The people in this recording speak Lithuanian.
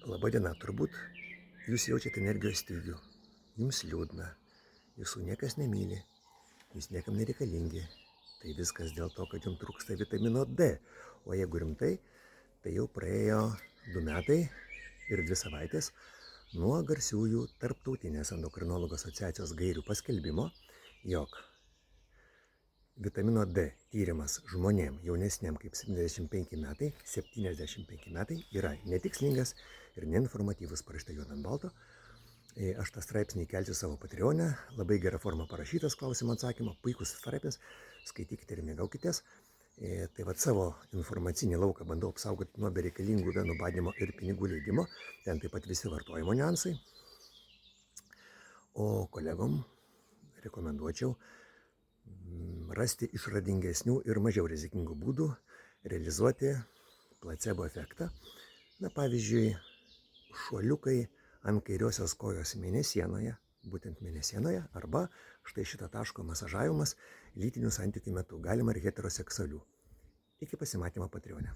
Labadiena, turbūt jūs jaučiate energijos stygių, jums liūdna, jūsų niekas nemyli, jūs niekam nereikalingi. Tai viskas dėl to, kad jums trūksta vitamino D. O jeigu rimtai, tai jau praėjo 2 metai ir 2 savaitės nuo garsiųjų Tarptautinės endokrinologų asociacijos gairių paskelbimo, jog vitamino D tyrimas žmonėm jaunesniam kaip 75 metai yra netikslingas ir neinformatyvus, parašyta juodu ant balto. Aš tą straipsnį kelsiu savo Patreone, labai gera forma parašytas klausimo atsakymo, puikus straipsnis, skaitykite ir mėgaukitės. Tai vad savo informacinį lauką bandau apsaugoti nuo bereikalingų venų badinimo ir pinigų leidimo, ten taip pat visi vartojimo niuansai. O kolegom rekomenduočiau rasti išradingesnių ir mažiau rizikingų būdų realizuoti placebo efektą. Na, pavyzdžiui, šuoliukai ant kairiosios kojos mėnesienoje, būtent mėnesienoje, arba štai šito taško masažavimas lytinių santykių metu, galima ir heteroseksualių. Iki pasimatymo Patreone.